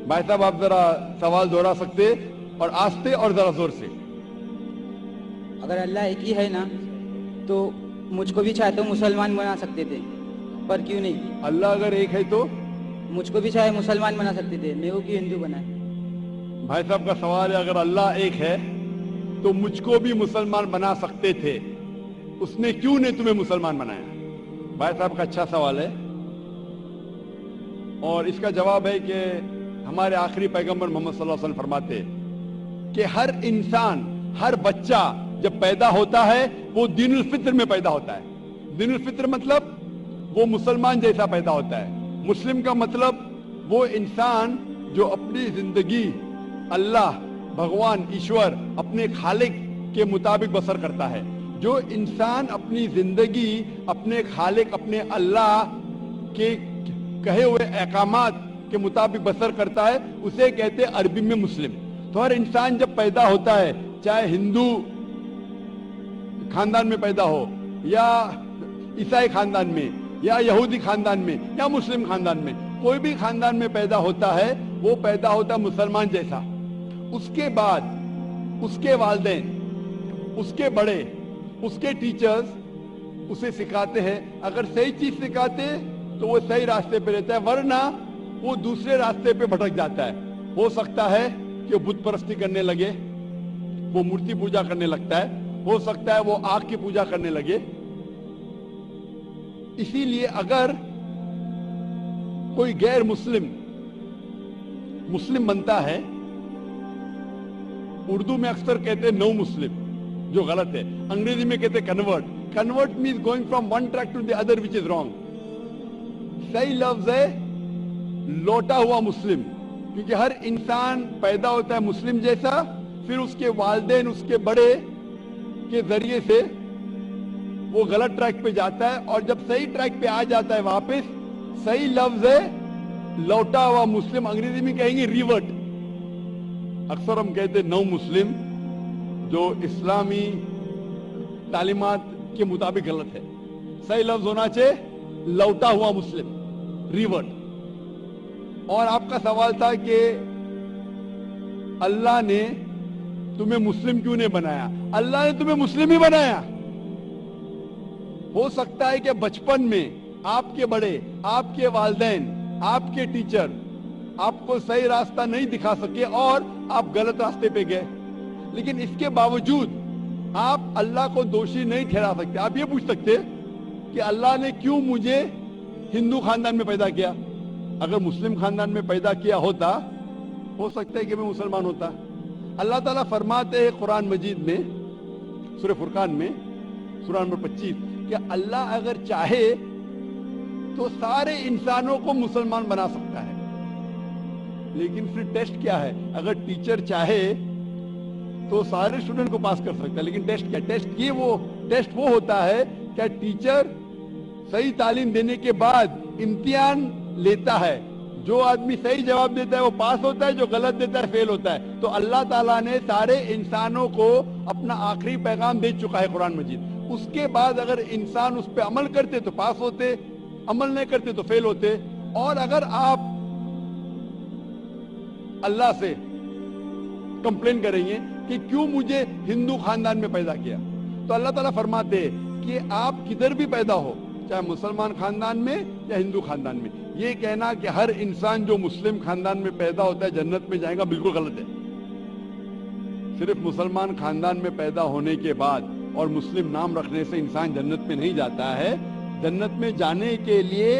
بھائی صاحب آپ ذرا سوال دوہرا سکتے اور آہستہ اور ذرا زور سے؟ اگر اللہ ایک ہی ہے نا تو مجھ کو بھی چاہے تو مسلمان بنا سکتے تھے، پر کیوں نہیں؟ اللہ اگر ایک ہے تو مجھ کو بھی چاہے مسلمان بنا سکتے تھے، میں وہ کیوں ہندو بنا؟ بھائی صاحب کا سوال ہے اگر اللہ ایک ہے تو مجھ کو بھی مسلمان بنا سکتے تھے، اس نے کیوں نہیں تمہیں مسلمان بنایا؟ بھائی صاحب کا اچھا سوال ہے، اور اس کا جواب ہے کہ ہمارے آخری پیغمبر محمد صلی اللہ علیہ وسلم فرماتے کہ ہر انسان، ہر بچہ جب پیدا ہوتا ہے وہ دین الفطر میں پیدا ہوتا ہے۔ دین الفطر مطلب وہ مسلمان جیسا پیدا ہوتا ہے۔ مسلم کا مطلب وہ انسان جو اپنی زندگی اللہ، بھگوان، ایشور، اپنے خالق کے مطابق بسر کرتا ہے۔ جو انسان اپنی زندگی اپنے خالق، اپنے اللہ کے کہے ہوئے احکامات کے مطابق بسر کرتا ہے اسے کہتے ہیں عربی میں مسلم۔ تو ہر انسان جب پیدا ہوتا ہے، چاہے ہندو خاندان میں پیدا ہو یا عیسائی خاندان میں یا یہودی خاندان میں یا مسلم خاندان میں، کوئی بھی خاندان میں پیدا ہوتا ہے وہ پیدا ہوتا ہے مسلمان جیسا۔ اس کے بعد اس کے والدین، اس کے بڑے، اس کے ٹیچرز اسے سکھاتے ہیں۔ اگر صحیح چیز سکھاتے تو وہ صحیح راستے پہ رہتا ہے، ورنہ وہ دوسرے راستے پہ بھٹک جاتا ہے۔ ہو سکتا ہے کہ بت پرستی کرنے لگے، وہ مورتی پوجا کرنے لگتا ہے، ہو سکتا ہے وہ آگ کی پوجا کرنے لگے۔ اسی لیے اگر کوئی غیر مسلم مسلم بنتا ہے، اردو میں اکثر کہتے ہیں نو مسلم، جو غلط ہے، انگریزی میں کہتے ہیں convert. Convert means going from one track to the other which is wrong۔ صحیح لفظ ہے لوٹا ہوا مسلم، کیونکہ ہر انسان پیدا ہوتا ہے مسلم جیسا، پھر اس کے والدین، اس کے بڑے کے ذریعے سے وہ غلط ٹریک پہ جاتا ہے، اور جب صحیح ٹریک پہ آ جاتا ہے واپس، صحیح لفظ ہے لوٹا ہوا مسلم، انگریزی میں کہیں گے ریورٹ۔ اکثر ہم کہتے ہیں نو مسلم، جو اسلامی تعلیمات کے مطابق غلط ہے۔ صحیح لفظ ہونا چاہیے لوٹا ہوا مسلم، ریورٹ۔ اور آپ کا سوال تھا کہ اللہ نے تمہیں مسلم کیوں نہیں بنایا؟ اللہ نے تمہیں مسلم ہی بنایا۔ ہو سکتا ہے کہ بچپن میں آپ کے بڑے، آپ کے والدین، آپ کے ٹیچر آپ کو صحیح راستہ نہیں دکھا سکے اور آپ غلط راستے پہ گئے، لیکن اس کے باوجود آپ اللہ کو دوشی نہیں ٹھہرا سکتے۔ آپ یہ پوچھ سکتے کہ اللہ نے کیوں مجھے ہندو خاندان میں پیدا کیا؟ اگر مسلم خاندان میں پیدا کیا ہوتا ہو سکتا ہے کہ میں مسلمان ہوتا۔ اللہ تعالیٰ فرماتے ہیں قرآن مجید میں، سورہ فرقان میں، سورہ نمبر 25، کہ اللہ اگر چاہے تو سارے انسانوں کو مسلمان بنا سکتا ہے، لیکن پھر ٹیسٹ کیا ہے؟ اگر ٹیچر چاہے تو سارے اسٹوڈنٹ کو پاس کر سکتا ہے، لیکن ٹیسٹ کیا؟ ٹیسٹ وہ ہوتا ہے کہ ٹیچر صحیح تعلیم دینے کے بعد امتحان لیتا ہے، جو آدمی صحیح جواب دیتا ہے وہ پاس ہوتا ہے، جو غلط دیتا ہے فیل ہوتا ہے۔ تو اللہ تعالیٰ نے سارے انسانوں کو اپنا آخری پیغام دے چکا ہے قرآن مجید۔ اس کے بعد اگر انسان اس پہ عمل کرتے تو پاس ہوتے، عمل نہیں کرتے تو فیل ہوتے۔ اور اگر آپ اللہ سے کمپلین کریں گے کہ کیوں مجھے ہندو خاندان میں پیدا کیا، تو اللہ تعالیٰ فرماتے ہیں کہ آپ کدھر بھی پیدا ہو، چاہے مسلمان خاندان میں یا ہندو خاندان میں، یہ کہنا کہ ہر انسان جو مسلم خاندان میں پیدا ہوتا ہے جنت میں جائے گا، بالکل غلط ہے۔ صرف مسلمان خاندان میں پیدا ہونے کے بعد اور مسلم نام رکھنے سے انسان جنت میں نہیں جاتا ہے۔ جنت میں جانے کے لیے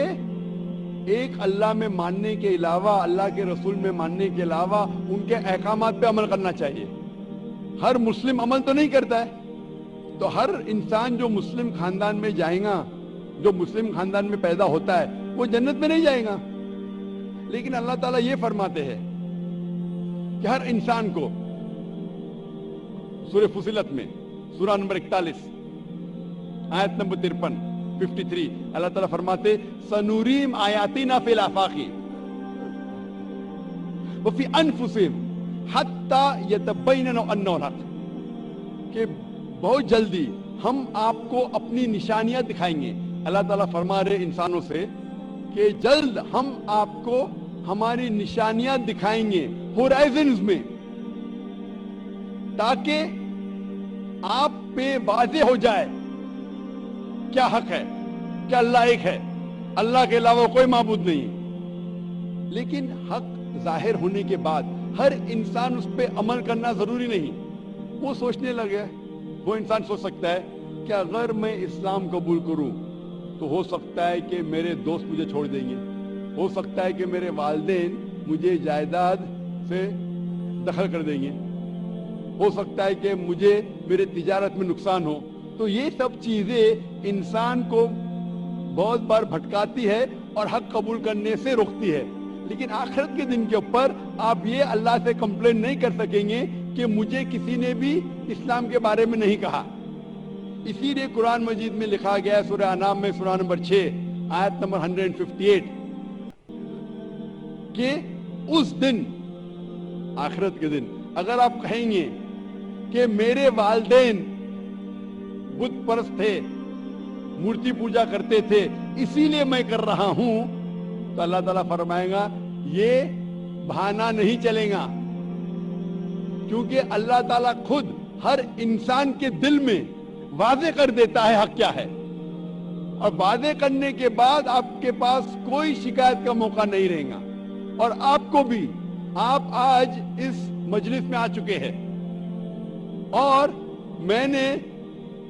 ایک اللہ میں ماننے کے علاوہ، اللہ کے رسول میں ماننے کے علاوہ ان کے احکامات پہ عمل کرنا چاہیے۔ ہر مسلم عمل تو نہیں کرتا ہے، تو ہر انسان جو مسلم خاندان میں جائے گا، جو مسلم خاندان میں پیدا ہوتا ہے، وہ جنت میں نہیں جائے گا۔ لیکن اللہ تعالیٰ یہ فرماتے ہیں کہ ہر انسان کو، سورہ فصلت میں سورہ نمبر 41 آیت نمبر 53 اللہ تعالیٰ فرماتے سنوریم آیاتنا فی الآفاق وفی انفسہم حتی یتبین انہ الحق، کہ بہت جلدی ہم آپ کو اپنی نشانیاں دکھائیں گے۔ اللہ تعالیٰ فرما رہے انسانوں سے کہ جلد ہم آپ کو हमारी निशानियां दिखाएंगे होराइजन्स में, ताकि आप पे वाज़े हो जाए क्या हक है, क्या अल्लाह एक है, अल्लाह के अलावा कोई माबूद नहीं। लेकिन हक जाहिर होने के बाद हर इंसान उस पे अमल करना जरूरी नहीं। वो सोचने लगे, वो इंसान सोच सकता है कि अगर मैं इस्लाम कबूल करूं तो हो सकता है कि मेरे दोस्त मुझे छोड़ देंगे, हो सकता है कि मेरे वालिदैन मुझे जायदाद से दखल कर देंगे, हो सकता है कि मुझे मेरे तिजारत में नुकसान हो। तो ये सब चीजें इंसान को बहुत बार भटकाती है और हक कबूल करने से रोकती है। लेकिन आखिरत के दिन के ऊपर आप ये अल्लाह से कंप्लेन नहीं कर सकेंगे कि मुझे किसी ने भी इस्लाम के बारे में नहीं कहा। इसीलिए कुरान मजीद में लिखा गया है सूरह अनाम में सूरह नंबर 6 आयत नंबर 158 कि उस दिन, आखिरत के दिन, अगर आप कहेंगे कि मेरे वालिदैन बुत परस्त थे, मूर्ति पूजा करते थे, इसीलिए मैं कर रहा हूं, तो अल्लाह ताला फरमाएगा ये बहाना नहीं चलेगा, क्योंकि अल्लाह ताला खुद हर इंसान के दिल में वाज़े कर देता है हक क्या है, और वाज़े करने के बाद आपके पास कोई शिकायत का मौका नहीं रहेगा। और आपको भी, आप आज इस मजलिस में आ चुके हैं और मैंने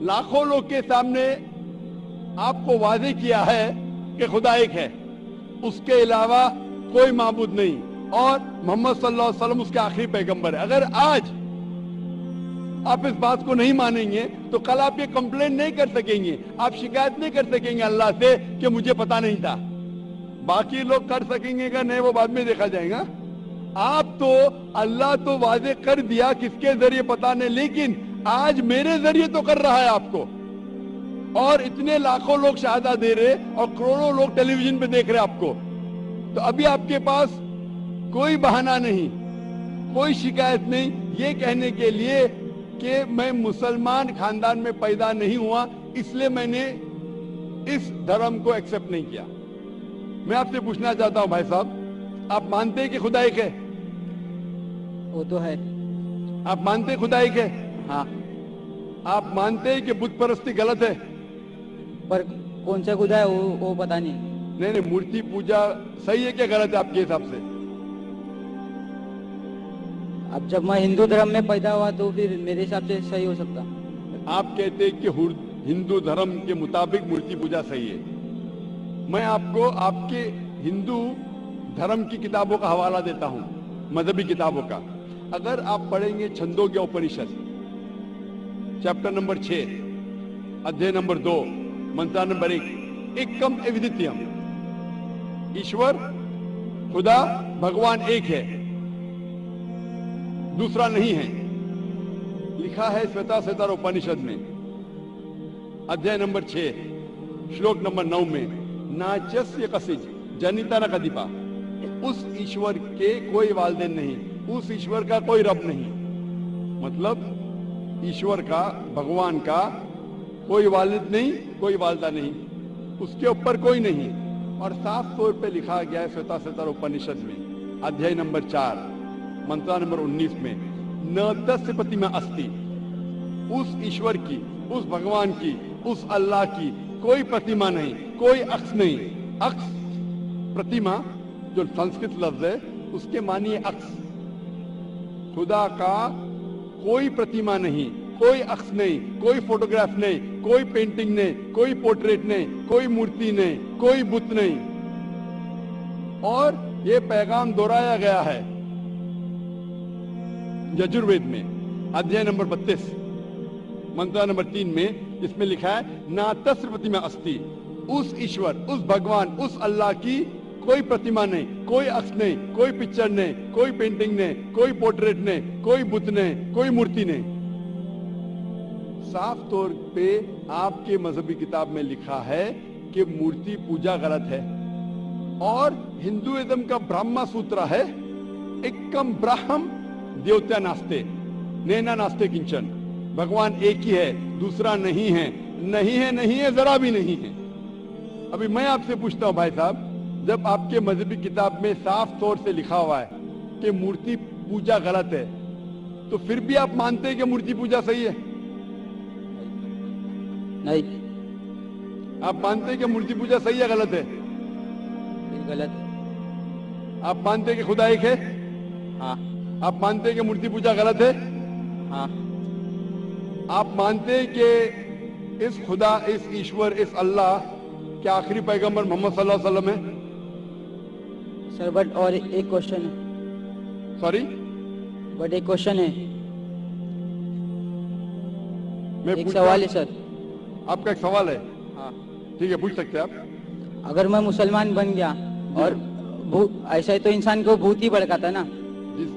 लाखों लोग के सामने आपको वाज़े किया है कि खुदा एक है, उसके अलावा कोई माबूद नहीं, और मोहम्मद सल्लल्लाहु अलैहि वसल्लम उसके आखिरी पैगंबर है। अगर आज आप इस बात को नहीं मानेंगे तो कल आप ये कंप्लेन नहीं कर सकेंगे, आप शिकायत नहीं कर सकेंगे अल्लाह से कि मुझे पता नहीं था। बाकी लोग कर सकेंगे कि नहीं, वो बाद में देखा जाएगा। आप तो, अल्लाह तो वाज़े कर दिया किसके जरिए पता नहीं, लेकिन आज मेरे जरिए तो कर रहा है आपको, और इतने लाखों लोग शहादा दे रहे और करोड़ों लोग टेलीविजन पे देख रहे आपको। तो अभी आपके पास कोई बहाना नहीं, कोई शिकायत नहीं ये कहने के लिए कि मैं मुसलमान खानदान में पैदा नहीं हुआ इसलिए मैंने इस धर्म को एक्सेप्ट नहीं किया। मैं आपसे पूछना चाहता हूं भाई साहब, आप मानते हैं कि खुदा एक है? वो तो है। आप मानते हैं खुदा एक है? हाँ। आप मानते हैं कि बुत परस्ती गलत है? पर कौन सा खुदा है वो पता नहीं। नहीं, मूर्ति पूजा सही है क्या गलत है आपके हिसाब से? अब जब मैं हिंदू धर्म में पैदा हुआ तो फिर मेरे हिसाब से सही हो सकता। आप कहते हैं कि हिंदू धर्म के मुताबिक मूर्ति पूजा सही है। मैं आपको आपके हिंदू धर्म की किताबों का हवाला देता हूं, मजहबी किताबों का। अगर आप पढ़ेंगे छंदोग्य उपनिषद चैप्टर नंबर 6 अध्याय नंबर 2 मंत्र नंबर 1, एकम अद्वितीयम, ईश्वर खुदा भगवान एक है, दूसरा नहीं है। लिखा है श्वेताश्वेतर उपनिषद में अध्याय नंबर 6 श्लोक नंबर 9 में, नाचस्य कसिज जनिता न कदिपा, उस ईश्वर के कोई वालिदैन नहीं, उस ईश्वर का कोई रब नहीं। मतलब ईश्वर का, भगवान का कोई वालिद नहीं, कोई वालिदा नहीं, उसके ऊपर कोई नहीं। और साफ तौर पे लिखा गया है श्वेताश्वेतर उपनिषद में अध्याय नंबर 4 मंत्र नंबर 19 में, न तस्य प्रतिमा अस्ति, उस ईश्वर की, उस भगवान की, उस अल्लाह की कोई प्रतिमा नहीं, कोई अक्स नहीं। अक्स, प्रतिमा जो संस्कृत लफ्ज है उसके मानिए अक्स। खुदा का कोई प्रतिमा नहीं, कोई अक्स नहीं, कोई फोटोग्राफ नहीं, कोई पेंटिंग नहीं, कोई पोर्ट्रेट नहीं, कोई मूर्ति नहीं, कोई बुत नहीं। और ये पैगाम दोहराया गया है यजुर्वेद में अध्याय नंबर 32 मंत्र नंबर 3 में, इसमें लिखा है ना तस्य प्रतिमा अस्ति, उस ईश्वर, उस भगवान, उस अल्लाह की कोई प्रतिमा नहीं, कोई अक्स नहीं, कोई पिक्चर नहीं, कोई पेंटिंग नहीं, कोई पोर्ट्रेट नहीं, कोई बुत नहीं, कोई मूर्ति नहीं। साफ तौर पे आपके मजहबी किताब में लिखा है कि मूर्ति पूजा गलत है। और हिंदुइज्म का ब्रह्मा सूत्र है, एकम ब्रह्म देवता नास्ते नैना नास्ते किंचन, भगवान एक ही है, दूसरा नहीं है, नहीं है, नहीं है, जरा भी नहीं है। अभी मैं आपसे पूछता हूं भाई साहब, जब आपके मजहबी किताब में साफ तौर से लिखा हुआ है कि मूर्ति पूजा गलत है, तो फिर भी आप मानते हैं कि मूर्ति पूजा सही है? नहीं, आप मानते हैं कि मूर्ति पूजा सही है गलत है? ये गलत है। आप मानते हैं कि खुदा एक है? हाँ आप मानते हैं कि मूर्ति पूजा गलत है? हाँ आप मानते हैं कि इस खुदा, इस ईश्वर, इस अल्लाह के आखिरी पैगंबर मोहम्मद सल्लल्लाहु अलैहि वसल्लम है? सर, बट और एक क्वेश्चन है। सॉरी, बट एक क्वेश्चन है, मैं एक पूछता सवाल हूं। है सर। आपका एक सवाल है, हाँ, ठीक है, पूछ सकते हैं आप। अगर मैं मुसलमान बन गया और ऐसा ही तो इंसान को भूत ही भड़काता ना। जिस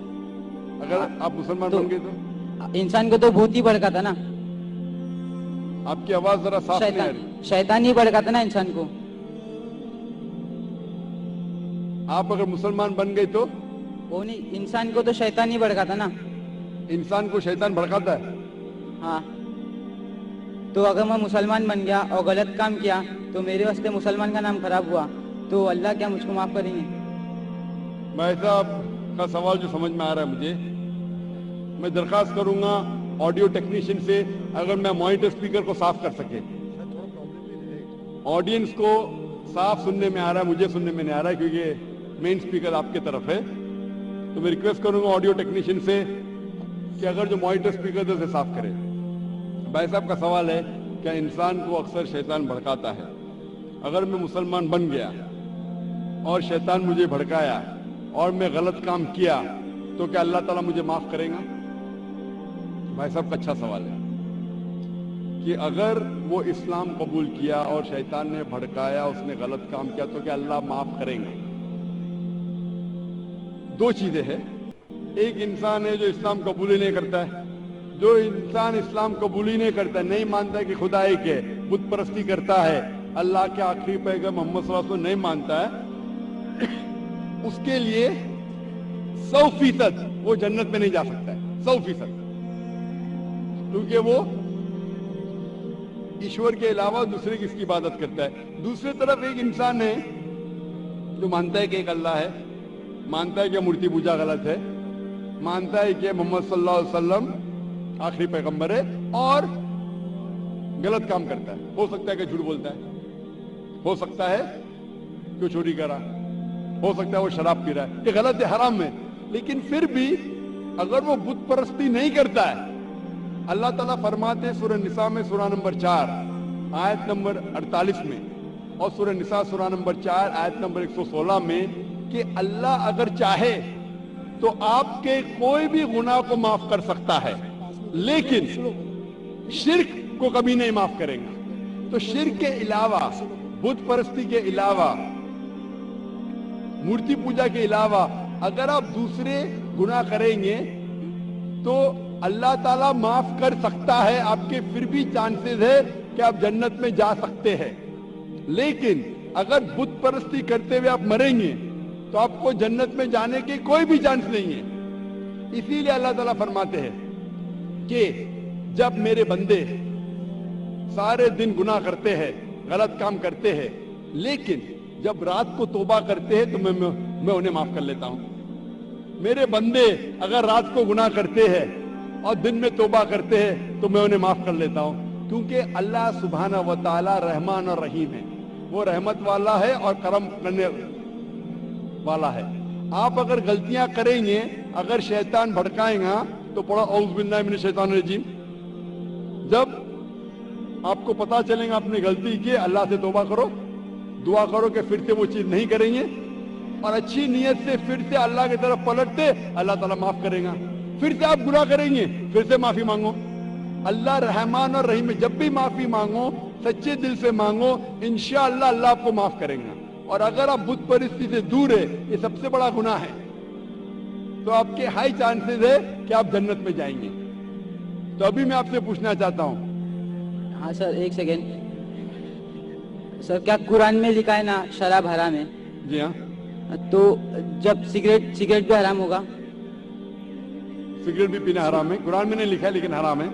अगर आप मुसलमान तो- बन गए तो इंसान को तो भूत ही भड़काता ना, आपकी आवाज जरा साफ नहीं आ रही। शैतान ही भड़काता ना इंसान को। आप अगर मुसलमान बन गए तो वो नहीं, इंसान को तो शैतान ही भड़काता ना। इंसान को शैतान भड़काता है। हाँ, तो अगर मैं मुसलमान बन गया और गलत काम किया तो मेरे वास्ते मुसलमान का नाम खराब हुआ, तो अल्लाह क्या मुझको माफ करेंगे? भाई साहब का सवाल जो समझ में आ रहा है मुझे, मैं दरखास्त करूंगा ऑडियो टेक्नीशियन से, अगर मैं मॉनिटर स्पीकर को साफ कर सके। ऑडियंस को साफ सुनने में आ रहा है, मुझे सुनने में नहीं आ रहा है क्योंकि मेन स्पीकर आपके तरफ है। तो मैं रिक्वेस्ट करूंगा ऑडियो टेक्नीशियन से कि अगर जो मॉनिटर स्पीकर है उसे साफ करे। भाई साहब का सवाल है, क्या इंसान को अक्सर शैतान भड़काता है? अगर मैं मुसलमान बन गया और शैतान मुझे भड़काया और मैं गलत काम किया, तो क्या अल्लाह ताला मुझे माफ करेगा? भाई साहब का अच्छा सवाल है कि अगर वो इस्लाम कबूल किया और शैतान ने भड़काया, उसने गलत काम किया, तो क्या अल्लाह माफ करेगा? दो चीजें हैं। एक इंसान है जो इस्लाम कबूल ही नहीं करता है। जो इंसान इस्लाम कबूल ही नहीं करता, नहीं मानता कि खुदा एक है, बुत परस्ती करता है, अल्लाह के आखिरी पैगंबर मोहम्मद सल्लल्लाहु अलैहि वसल्लम नहीं मानता है, उसके लिए 100% वो जन्नत में नहीं जा सकता है। 100%, क्योंकि वो ईश्वर के अलावा दूसरे किसकी इबादत करता है। दूसरी तरफ एक इंसान है जो मानता है कि एक अल्लाह है, मानता है कि मूर्ति पूजा गलत है, मानता है कि मोहम्मद सल्लल्लाहु अलैहि वसल्लम आखिरी पैगंबर है, और गलत काम करता है। हो सकता है कि झूठ बोलता है, हो सकता है कि वो चोरी कर रहा, हो सकता है वो शराब पी रहा है, ये गलत है, हराम है। लेकिन फिर भी अगर वो बुत परस्ती नहीं करता है, अल्लाह ताला फरमाते हैं सूरह निसा में, सूरह नंबर 4 आयत नंबर 48 में, और सूरह निसा सूरह नंबर 4 आयत नंबर 116 में, कि अल्लाह अगर चाहे तो आपके कोई भी गुनाह को माफ कर सकता है, लेकिन शिर्क को कभी नहीं माफ करेगा। तो शिर्क के अलावा, बुत परस्ती के अलावा, मूर्ति पूजा के अलावा अगर आप दूसरे गुनाह करेंगे तो अल्लाह ताला माफ कर सकता है। आपके फिर भी चांसेस है कि आप जन्नत में जा सकते हैं। लेकिन अगर बुत परस्ती करते हुए आप मरेंगे तो आपको जन्नत में जाने के कोई भी चांस नहीं है। इसीलिए अल्लाह ताला फरमाते हैं कि जब मेरे बंदे सारे दिन गुनाह करते हैं, गलत काम करते हैं, लेकिन जब रात को तौबा करते हैं तो मैं उन्हें माफ कर लेता हूं। मेरे बंदे अगर रात को गुनाह करते हैं और दिन में तौबा करते हैं तो मैं उन्हें माफ कर लेता हूं, क्योंकि अल्लाह सुब्हाना व तआला रहमान और रहीम है। वो रहमत वाला है और करम करने वाला है। आप अगर गलतियां करेंगे, अगर शैतान भड़काएगा तो पढ़ो औज़ बिल्लाहि मिनश शैतानिर रजीम। जब आपको पता चलेगा आपने गलती की, अल्लाह से तौबा करो, दुआ करो कि फिर से वो चीज नहीं करेंगे, और अच्छी नीयत से फिर से अल्लाह की तरफ पलटते, अल्लाह ताला माफ करेगा। फिर से आप गुनाह करेंगे, फिर से माफी मांगो। अल्लाह रहमान और रहीम है। जब भी माफी मांगो सच्चे दिल से मांगो, इंशाअल्लाह अल्लाह आपको माफ करेगा। और अगर आप बुत परस्ती से दूर है, ये सबसे बड़ा गुनाह है, तो आपके हाई चांसेस है कि आप जन्नत में जाएंगे। तो अभी मैं आपसे पूछना चाहता हूं। हाँ सर, एक सेकेंड सर, क्या कुरान में लिखा है ना शराब हराम है? जी हाँ, तो जब सिगरेट भी हराम होगा? सिगरेट भी पीना हराम है, कुरान में नहीं लिखा है लेकिन हराम है।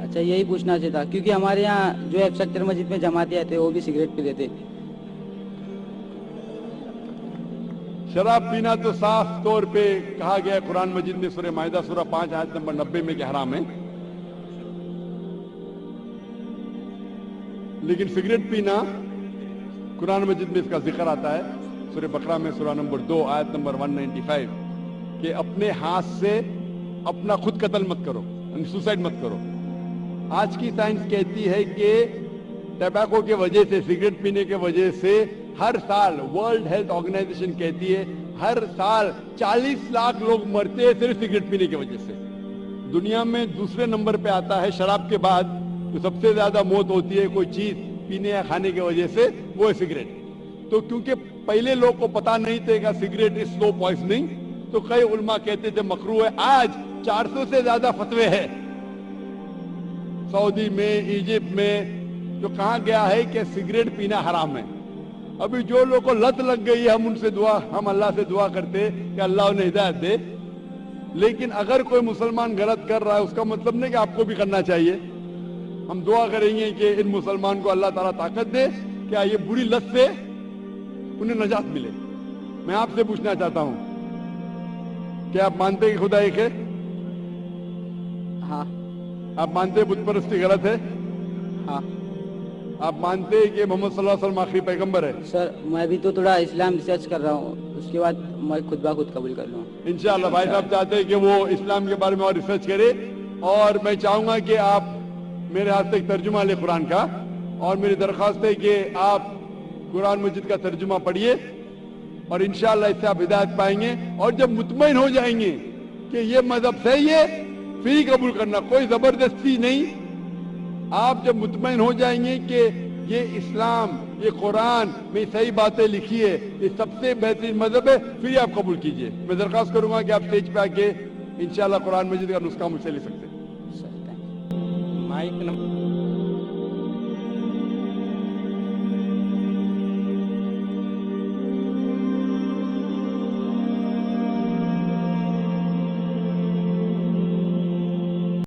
अच्छा, यही पूछना चाहिए था, क्योंकि हमारे यहाँ जो है सेक्टर मस्जिद में जमाती आते हैं वो भी सिगरेट पी लेते। शराब पीना तो साफ तौर पे कहा गया है कुरान मजीद में सूरह माइदा सूरह 5 आयत नंबर 90 में कि हराम है। लेकिन सिगरेट पीना कुरान मजीद में इसका जिक्र आता है सूरह बकरा में सूरह नंबर 2 आयत नंबर 195 कि अपने हाथ से अपना खुद कत्ल मत करो, सुसाइड मत करो। आज की साइंस कहती है कि टैबाको के वजह से, सिगरेट पीने के वजह से हर साल वर्ल्ड हेल्थ ऑर्गेनाइजेशन कहती है हर साल 40 लाख लोग मरते हैं सिर्फ सिगरेट पीने की वजह से। दुनिया में दूसरे नंबर पे आता है शराब के बाद तो सबसे ज्यादा मौत होती है कोई चीज पीने या खाने की वजह से, वो है सिगरेट। तो क्योंकि पहले लोग को पता नहीं था कि सिगरेट इज स्लो पॉइजनिंग, तो कई उलमा कहते थे मकरू है। आज 400 से ज्यादा फतवे हैं सऊदी में, इजिप्ट में, जो कहा गया है कि सिगरेट पीना हराम है। अभी जो लोगों को लत लग गई है हम अल्लाह से दुआ करते कि अल्लाह उन्हें हिदायत दे। लेकिन अगर कोई मुसलमान गलत कर रहा है उसका मतलब नहीं कि आपको भी करना चाहिए। हम दुआ करेंगे कि इन मुसलमान को अल्लाह ताला ताकत दे क्या ये बुरी लत से उन्हें नजात मिले। मैं आपसे पूछना चाहता हूं, क्या आप मानते हैं कि खुदा एक है? हाँ। आप मानते हैं बुत परस्ती गलत है? हाँ। आप मानते हैं कि मोहम्मद सल्लल्लाहु अलैहि वसल्लम आखिरी पैगंबर है? सर मैं भी तो थोड़ा इस्लाम रिसर्च कर रहा हूँ, उसके बाद मैं खुद ब खुद कबूल कर लूँ इंशाअल्लाह। भाई साहब चाहते हैं कि वो इस्लाम के बारे में और रिसर्च करे, और मैं चाहूंगा कि आप मेरे हाथ से एक तर्जुमा ले कुरान का, और मेरी दरख्वास्त है कि आप कुरान मजीद का तर्जुमा पढ़िए और इंशाअल्लाह इससे आप हिदायत पाएंगे। और जब मुतमईन हो जाएंगे कि ये मजहब सही है फिर ही कबूल करना, कोई जबरदस्ती नहीं। आप जब मुतमईन हो जाएंगे कि ये इस्लाम, ये कुरान में सही बातें लिखी है, ये सबसे बेहतरीन मजहब है, फिर आप कबूल कीजिए। मैं दरख्वास्त करूंगा कि आप स्टेज पे आके इंशाअल्लाह कुरान मजीद का नुस्खा मुझसे ले सकते हैं। Mic number